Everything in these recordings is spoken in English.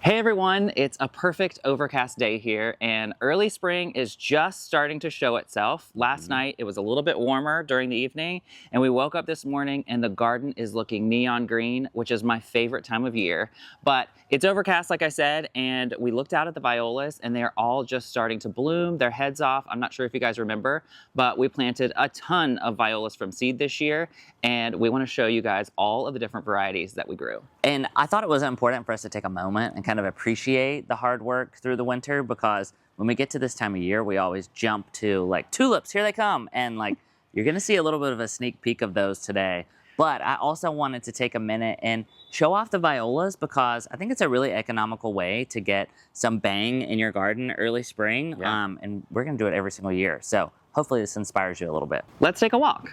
Hey everyone, it's a perfect overcast day here and early spring is just starting to show itself. Last night it was a little bit warmer during the evening and we woke up this morning and the garden is looking neon green, which is my favorite time of year. But it's overcast like I said, and we looked out at the violas and they're all just starting to bloom, their heads off. I'm not sure if you guys remember, but we planted a ton of violas from seed this year and we want to show you guys all of the different varieties that we grew. And I thought it was important for us to take a moment and kind of appreciate the hard work through the winter, because when we get to this time of year, we always jump to like tulips, here they come. And like, you're gonna see a little bit of a sneak peek of those today. But I also wanted to take a minute and show off the violas, because I think it's a really economical way to get some bang in your garden early spring. Yeah. And we're gonna do it every single year. So hopefully this inspires you a little bit. Let's take a walk.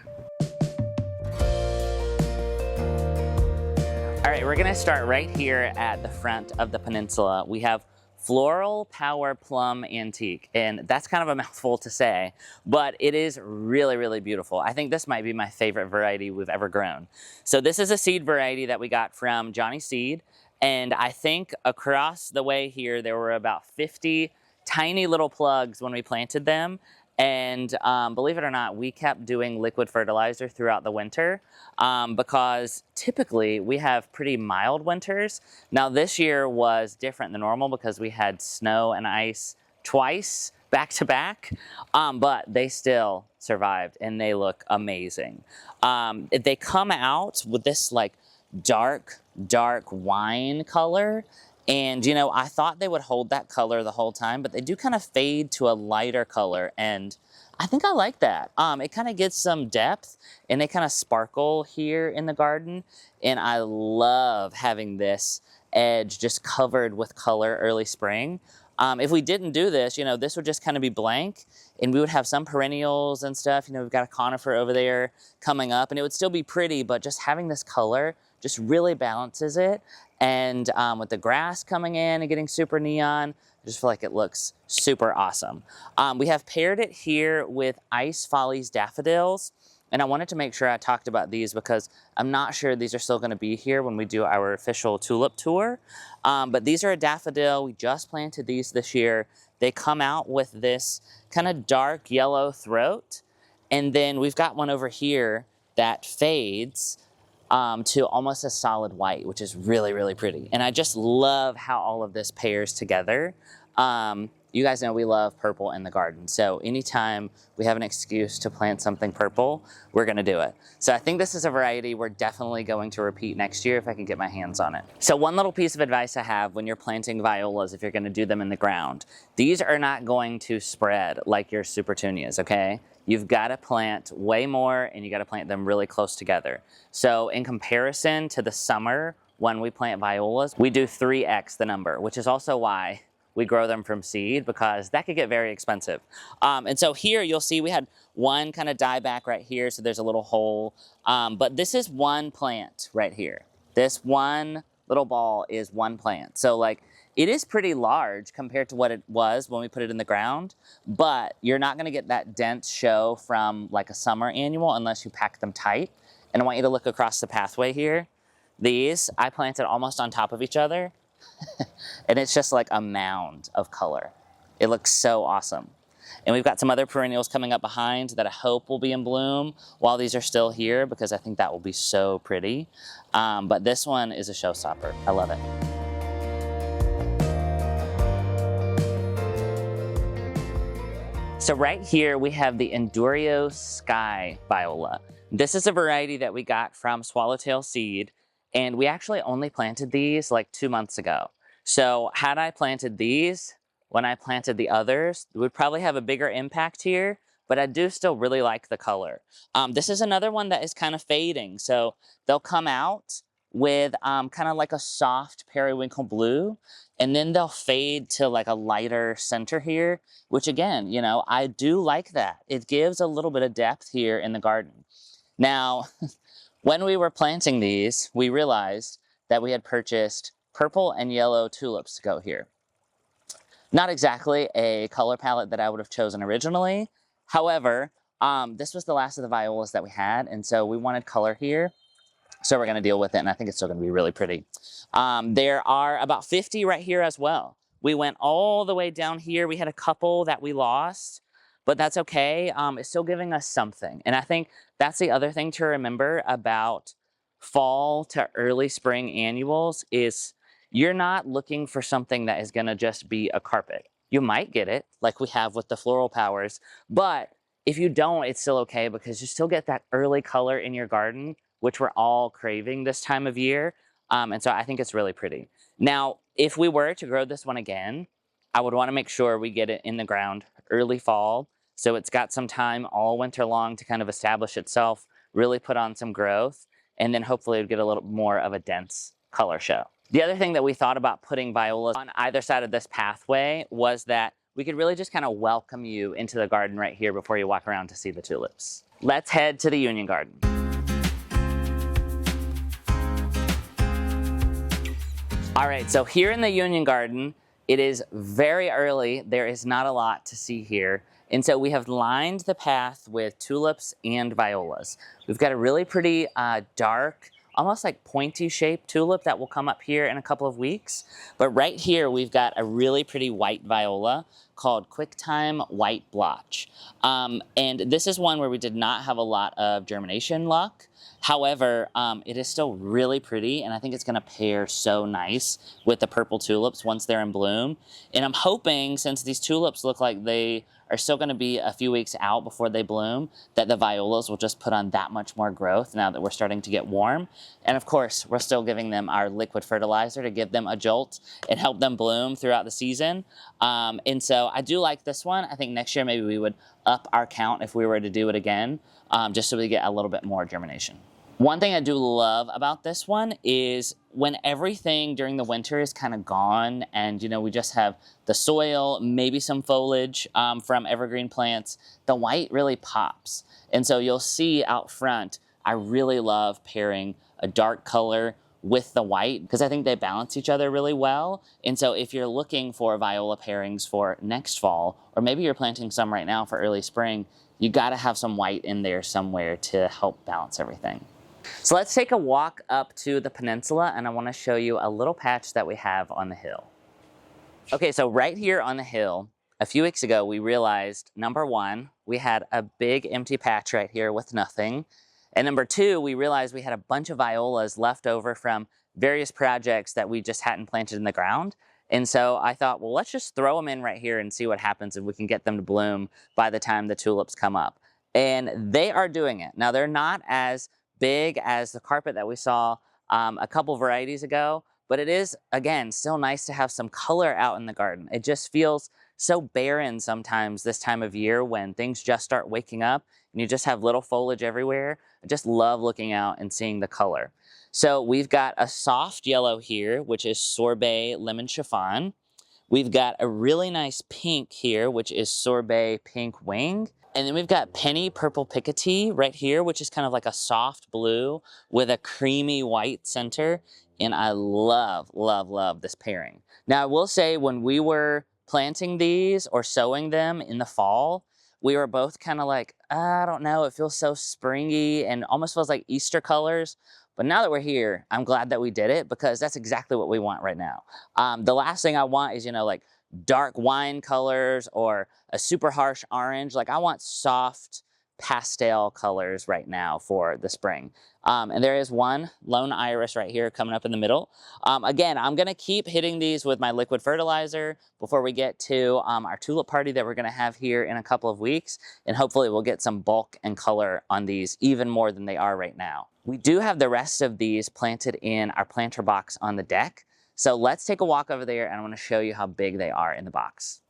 All right, we're gonna start right here at the front of the peninsula. We have Floral Power Plum Antique, and that's kind of a mouthful to say, but it is really, really beautiful. I think this might be my favorite variety we've ever grown. So this is a seed variety that we got from Johnny Seed, and I think across the way here, there were about 50 tiny little plugs when we planted them. And believe it or not, we kept doing liquid fertilizer throughout the winter because typically we have pretty mild winters. Now this year was different than normal because we had snow and ice twice back to back, but they still survived and they look amazing. They come out with this like dark wine color. And, you know, I thought they would hold that color the whole time, but they do kind of fade to a lighter color. And I think I like that. It kind of gets some depth and they kind of sparkle here in the garden. And I love having this edge just covered with color early spring. If we didn't do this, you know, this would just kind of be blank and we would have some perennials and stuff. You know, we've got a conifer over there coming up and it would still be pretty, but just having this color just really balances it. And with the grass coming in and getting super neon, I just feel like it looks super awesome. We have paired it here with Ice Follies daffodils. And I wanted to make sure I talked about these because I'm not sure these are still going to be here when we do our official tulip tour. But these are a daffodil. We just planted these this year. They come out with this kind of dark yellow throat. And then we've got one over here that fades to almost a solid white, which is really, really pretty. And I just love how all of this pairs together. You guys know we love purple in the garden. So anytime we have an excuse to plant something purple, we're gonna do it. So I think this is a variety we're definitely going to repeat next year if I can get my hands on it. So one little piece of advice I have when you're planting violas, if you're gonna do them in the ground, these are not going to spread like your supertunias, okay? You've got to plant way more and you got to plant them really close together. So in comparison to the summer when we plant violas, we do 3x the number, which is also why we grow them from seed, because that could get very expensive. And so here you'll see we had one kind of die back right here, so there's a little hole. But this is one plant right here. This one little ball is one plant. So like, it is pretty large compared to what it was when we put it in the ground, but you're not gonna get that dense show from like a summer annual unless you pack them tight. And I want you to look across the pathway here. These, I planted almost on top of each other, and it's just like a mound of color. It looks so awesome. And we've got some other perennials coming up behind that I hope will be in bloom while these are still here, because I think that will be so pretty. But this one is a showstopper. I love it. So right here we have the Endurio Sky Viola. This is a variety that we got from Swallowtail Seed, and we actually only planted these like 2 months ago. So had I planted these when I planted the others, it would probably have a bigger impact here, but I do still really like the color. This is another one that is kind of fading. So they'll come out with kind of like a soft periwinkle blue, and then they'll fade to like a lighter center here, which again, you know, I do like that. It gives a little bit of depth here in the garden. Now, when we were planting these, we realized that we had purchased purple and yellow tulips to go here. Not exactly a color palette that I would have chosen originally. However, this was the last of the violas that we had, and so we wanted color here. So we're gonna deal with it, and I think it's still gonna be really pretty. There are about 50 right here as well. We went all the way down here. We had a couple that we lost, but that's okay. It's still giving us something. And I think that's the other thing to remember about fall to early spring annuals is you're not looking for something that is gonna just be a carpet. You might get it, like we have with the floral powers, but if you don't, it's still okay because you still get that early color in your garden, which we're all craving this time of year. And so I think it's really pretty. Now, if we were to grow this one again, I would want to make sure we get it in the ground early fall. So it's got some time all winter long to kind of establish itself, really put on some growth, and then hopefully it would get a little more of a dense color show. The other thing that we thought about putting violas on either side of this pathway was that we could really just kind of welcome you into the garden right here before you walk around to see the tulips. Let's head to the Union Garden. All right, so here in the Union Garden, it is very early. There is not a lot to see here. And so we have lined the path with tulips and violas. We've got a really pretty dark, almost like pointy shaped tulip that will come up here in a couple of weeks. But right here, we've got a really pretty white viola called Quicktime White Blotch. And this is one where we did not have a lot of germination luck. However, it is still really pretty, and I think it's gonna pair so nice with the purple tulips once they're in bloom. And I'm hoping, since these tulips look like they are still gonna be a few weeks out before they bloom, that the violas will just put on that much more growth now that we're starting to get warm. And of course, we're still giving them our liquid fertilizer to give them a jolt and help them bloom throughout the season. And so I do like this one. I think next year maybe we would up our count if we were to do it again, just so we get a little bit more germination. One thing I do love about this one is when everything during the winter is kind of gone and, you know, we just have the soil, maybe some foliage from evergreen plants, the white really pops. And so you'll see out front, I really love pairing a dark color with the white because I think they balance each other really well. And so if you're looking for viola pairings for next fall, or maybe you're planting some right now for early spring, you gotta have some white in there somewhere to help balance everything. So let's take a walk up to the peninsula, and I want to show you a little patch that we have on the hill. Okay, so right here on the hill, a few weeks ago, we realized, number one, we had a big empty patch right here with nothing. And number two, we realized we had a bunch of violas left over from various projects that we just hadn't planted in the ground. And so I thought, well, let's just throw them in right here and see what happens if we can get them to bloom by the time the tulips come up. And they are doing it. Now, they're not as big as the carpet that we saw a couple varieties ago, but it is, again, still nice to have some color out in the garden. It just feels so barren sometimes this time of year when things just start waking up and you just have little foliage everywhere. I just love looking out and seeing the color. So we've got a soft yellow here, which is Sorbet Lemon Chiffon. We've got a really nice pink here, which is Sorbet Pink Wing. And then we've got Penny Purple Picket right here, which is kind of like a soft blue with a creamy white center. And I love, love, love this pairing. Now, I will say when we were planting these or sowing them in the fall, we were both kind of like, I don't know, it feels so springy and almost feels like Easter colors. But now that we're here, I'm glad that we did it because that's exactly what we want right now. The last thing I want is, you know, like dark wine colors or a super harsh orange. Like I want soft pastel colors right now for the spring. And there is one lone iris right here coming up in the middle. Again, I'm gonna keep hitting these with my liquid fertilizer before we get to our tulip party that we're gonna have here in a couple of weeks. And hopefully we'll get some bulk and color on these even more than they are right now. We do have the rest of these planted in our planter box on the deck. So let's take a walk over there and I want to show you how big they are in the box.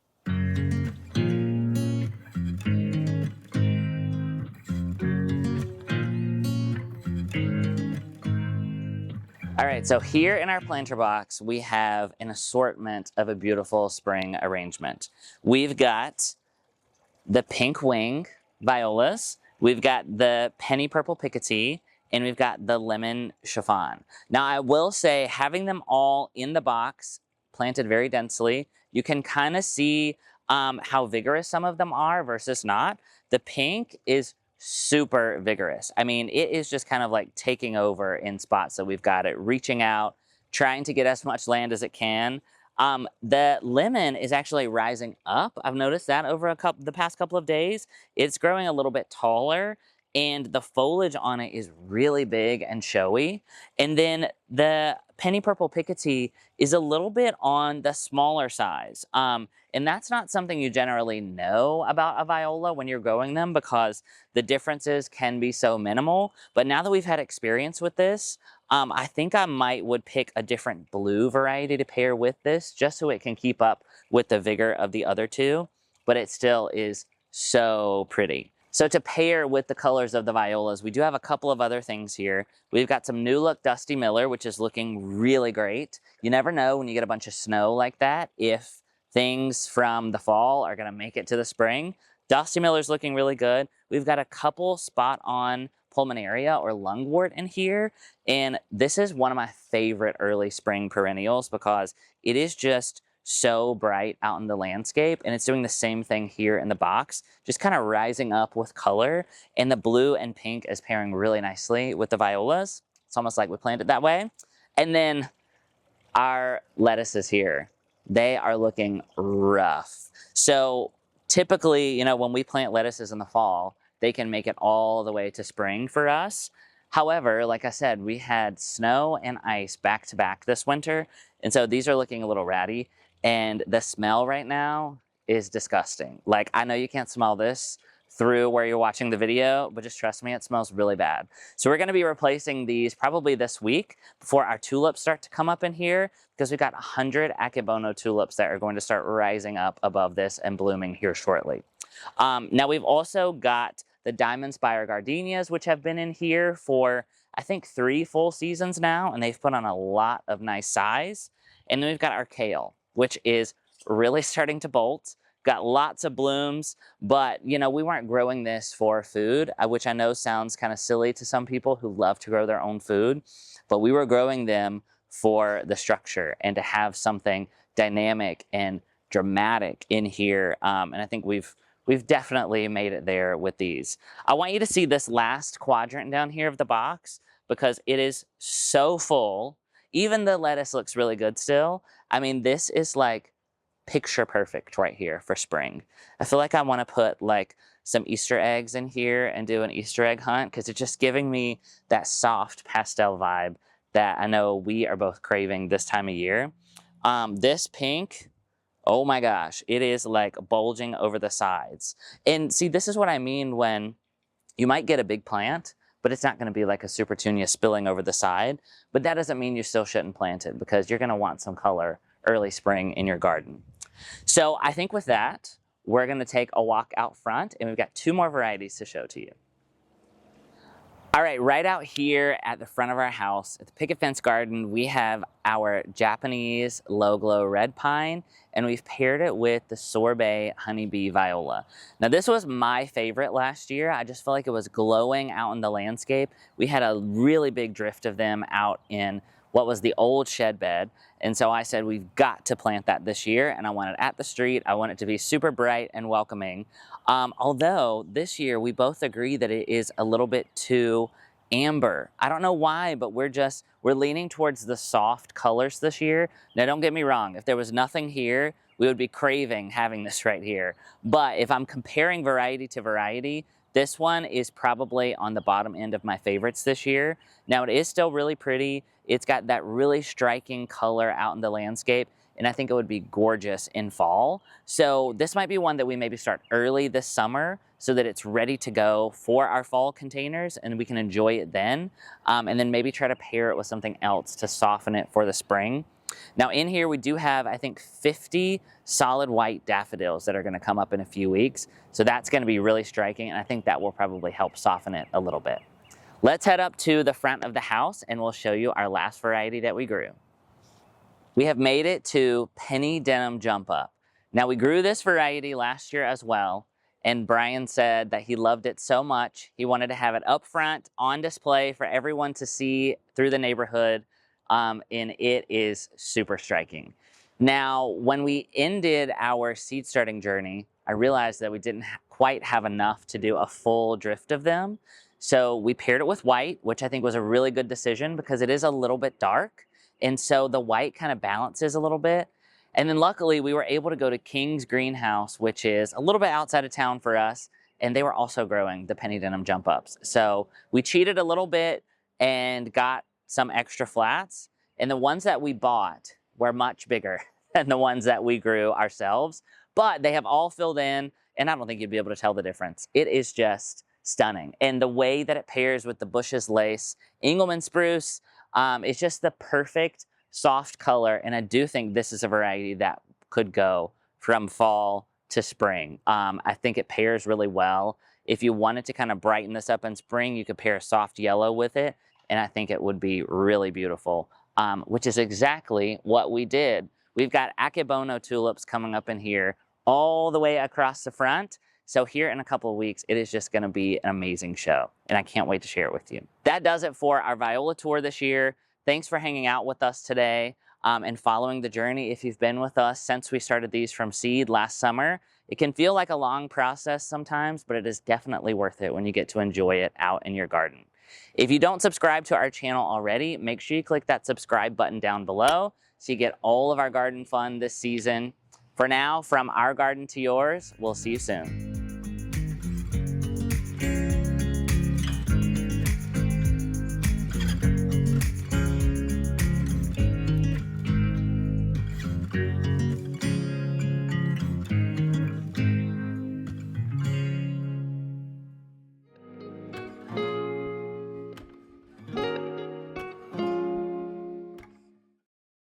All right, so here in our planter box, we have an assortment of a beautiful spring arrangement. We've got the pink wing violas, we've got the penny purple Picket, and we've got the lemon chiffon. Now I will say having them all in the box, planted very densely, you can kind of see how vigorous some of them are versus not. The pink is super vigorous. I mean, it is just kind of like taking over in spots that we've got it, reaching out, trying to get as much land as it can. The lemon is actually rising up. I've noticed that over the past couple of days. It's growing a little bit taller, and the foliage on it is really big and showy. And then the penny purple Piketty is a little bit on the smaller size. And that's not something you generally know about a viola when you're growing them, because the differences can be so minimal. But now that we've had experience with this, I think I would pick a different blue variety to pair with this, just so it can keep up with the vigor of the other two. But it still is so pretty. So to pair with the colors of the violas, we do have a couple of other things here. We've got some New Look Dusty Miller, which is looking really great. You never know when you get a bunch of snow like that if things from the fall are going to make it to the spring. Dusty Miller's looking really good. We've got a couple spot on pulmonaria or lungwort in here, and this is one of my favorite early spring perennials because it is just so bright out in the landscape, and it's doing the same thing here in the box, just kind of rising up with color, and the blue and pink is pairing really nicely with the violas. It's almost like we planned it that way. And then our lettuces here, they are looking rough. So typically, you know, when we plant lettuces in the fall, they can make it all the way to spring for us. However, like I said, we had snow and ice back to back this winter, and so these are looking a little ratty, and the smell right now is disgusting. Like, I know you can't smell this through where you're watching the video, but just trust me, it smells really bad. So we're gonna be replacing these probably this week before our tulips start to come up in here, because we've got 100 Akebono tulips that are going to start rising up above this and blooming here shortly. Now we've also got the Diamond Spire gardenias, which have been in here for, I think, 3 full seasons now, and they've put on a lot of nice size. And then we've got our kale, which is really starting to bolt. Got lots of blooms, but you know, we weren't growing this for food, which I know sounds kind of silly to some people who love to grow their own food, but we were growing them for the structure and to have something dynamic and dramatic in here. And I think we've definitely made it there with these. I want you to see this last quadrant down here of the box because it is so full. Even the lettuce looks really good still. I mean, this is like picture perfect right here for spring. I feel like I want to put like some Easter eggs in here and do an Easter egg hunt because it's just giving me that soft pastel vibe that I know we are both craving this time of year. This pink, oh my gosh, it is like bulging over the sides. And see, this is what I mean when you might get a big plant, but it's not going to be like a super tunia spilling over the side. But that doesn't mean you still shouldn't plant it because you're going to want some color early spring in your garden. So I think with that, we're going to take a walk out front, and we've got 2 more varieties to show to you. All right, right out here at the front of our house, at the picket fence garden, we have our Japanese low glow red pine, and we've paired it with the sorbet honeybee viola. Now this was my favorite last year. I just felt like it was glowing out in the landscape. We had a really big drift of them out in what was the old shed bed. And so I said, we've got to plant that this year. And I want it at the street. I want it to be super bright and welcoming. Although this year we both agree that it is a little bit too amber. I don't know why, but we're leaning towards the soft colors this year. Now don't get me wrong. If there was nothing here, we would be craving having this right here. But if I'm comparing variety to variety, this one is probably on the bottom end of my favorites this year. Now it is still really pretty. It's got that really striking color out in the landscape, and I think it would be gorgeous in fall. So this might be one that we maybe start early this summer so that it's ready to go for our fall containers and we can enjoy it then. And then maybe try to pair it with something else to soften it for the spring. Now in here we do have, I think, 50 solid white daffodils that are going to come up in a few weeks. So that's going to be really striking, and I think that will probably help soften it a little bit. Let's head up to the front of the house and we'll show you our last variety that we grew. We have made it to Penny Denim Jump Up. Now we grew this variety last year as well, and Brian said that he loved it so much he wanted to have it up front on display for everyone to see through the neighborhood, and it is super striking. Now when we ended our seed starting journey, I realized that we didn't quite have enough to do a full drift of them. So we paired it with white, which I think was a really good decision because it is a little bit dark. And so the white kind of balances a little bit. And then luckily we were able to go to King's Greenhouse, which is a little bit outside of town for us. And they were also growing the penny denim jump ups. So we cheated a little bit and got some extra flats. And the ones that we bought were much bigger than the ones that we grew ourselves. But they have all filled in, and I don't think you'd be able to tell the difference. It is just stunning. And the way that it pairs with the Bush's lace, Engelmann spruce, it's just the perfect soft color. And I do think this is a variety that could go from fall to spring. I think it pairs really well. If you wanted to kind of brighten this up in spring, you could pair a soft yellow with it, and I think it would be really beautiful, which is exactly what we did. We've got Akebono tulips coming up in here all the way across the front. So here in a couple of weeks, it is just going to be an amazing show, and I can't wait to share it with you. That does it for our Viola tour this year. Thanks for hanging out with us today and following the journey. If you've been with us since we started these from seed last summer, it can feel like a long process sometimes, but it is definitely worth it when you get to enjoy it out in your garden. If you don't subscribe to our channel already, make sure you click that subscribe button down below so you get all of our garden fun this season. For now, from our garden to yours, we'll see you soon.